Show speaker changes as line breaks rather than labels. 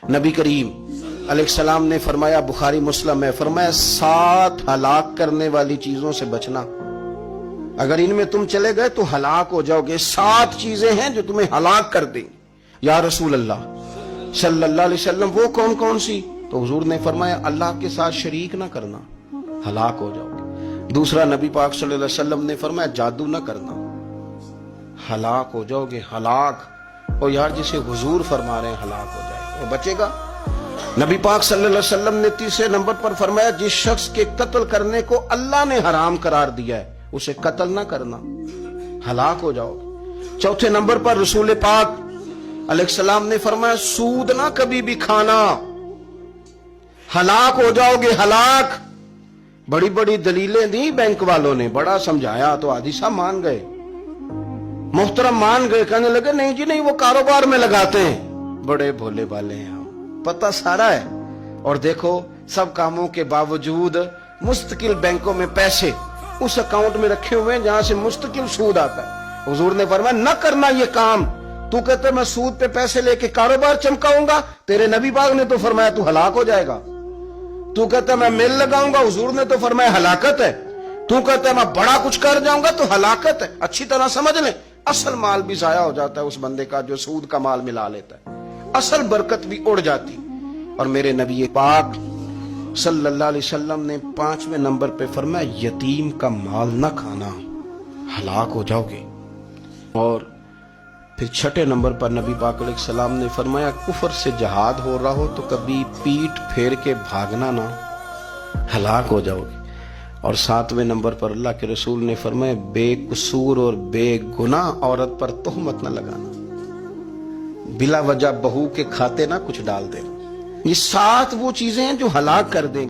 نبی کریم علیہ السلام نے فرمایا، بخاری مسلم ہے، فرمایا 7 ہلاک کرنے والی چیزوں سے بچنا، اگر ان میں تم چلے گئے تو ہلاک ہو جاؤ گے۔ 7 چیزیں ہیں جو تمہیں ہلاک کر دیں۔ یا رسول اللہ صلی اللہ علیہ وسلم وہ کون کون سی؟ تو حضور نے فرمایا اللہ کے ساتھ شریک نہ کرنا، ہلاک ہو جاؤ گے۔ دوسرا نبی پاک صلی اللہ علیہ وسلم نے فرمایا جادو نہ کرنا، ہلاک ہو جاؤ گے، ہلاک۔ اور یار جسے حضور فرما رہے ہیں ہلاک ہو جائے وہ بچے گا؟ نبی پاک صلی اللہ علیہ وسلم نے تیسرے نمبر پر فرمایا جس شخص کے قتل کرنے کو اللہ نے حرام قرار دیا ہے اسے قتل نہ کرنا، ہلاک ہو جاؤ گے۔ چوتھے نمبر پر رسول پاک علیہ السلام نے فرمایا سود نہ کبھی بھی کھانا، ہلاک ہو جاؤ گے، ہلاک۔ بڑی بڑی دلیلیں دی بینک والوں نے، بڑا سمجھایا تو حاجی صاحب مان گئے، محترم مان گئے، کہنے لگے نہیں جی نہیں وہ کاروبار میں لگاتے ہیں۔ بڑے بھولے والے ہیں ہم، پتہ سارا ہے۔ اور دیکھو سب کاموں کے باوجود مستقل بینکوں میں پیسے اس اکاؤنٹ میں رکھے ہوئے ہیں جہاں سے مستقل سود آتا ہے۔ حضور نے فرمایا نہ کرنا یہ کام۔ تو کہتے میں سود پہ پیسے لے کے کاروبار چمکاؤں گا، تیرے نبی پاک نے تو فرمایا تو ہلاک ہو جائے گا۔ تو کہتا میں میل لگاؤں گا، حضور نے تو فرمایا ہلاکت ہے۔ تو کہتا میں بڑا کچھ کر جاؤں گا تو ہلاکت ہے۔ اچھی طرح سمجھ لیں، اصل مال بھی ضائع ہو جاتا ہے اس بندے کا جو سود کا مال ملا لیتا ہے، اصل برکت بھی اڑ جاتی۔ اور میرے نبی پاک صلی اللہ علیہ وسلم نے 5ویں نمبر پہ فرمایا یتیم کا مال نہ کھانا، ہلاک ہو جاؤ گے۔ اور پھر 6 نمبر پر نبی پاک علیہ السلام نے فرمایا کفر سے جہاد ہو رہا ہو تو کبھی پیٹ پھیر کے بھاگنا نہ، ہلاک ہو جاؤ گے۔ اور 7ویں نمبر پر اللہ کے رسول نے فرمایا بے قصور اور بے گناہ عورت پر تہمت نہ لگانا، بلا وجہ بہو کے کھاتے نہ کچھ ڈال دے۔ یہ 7 وہ چیزیں ہیں جو ہلاک کر دیں۔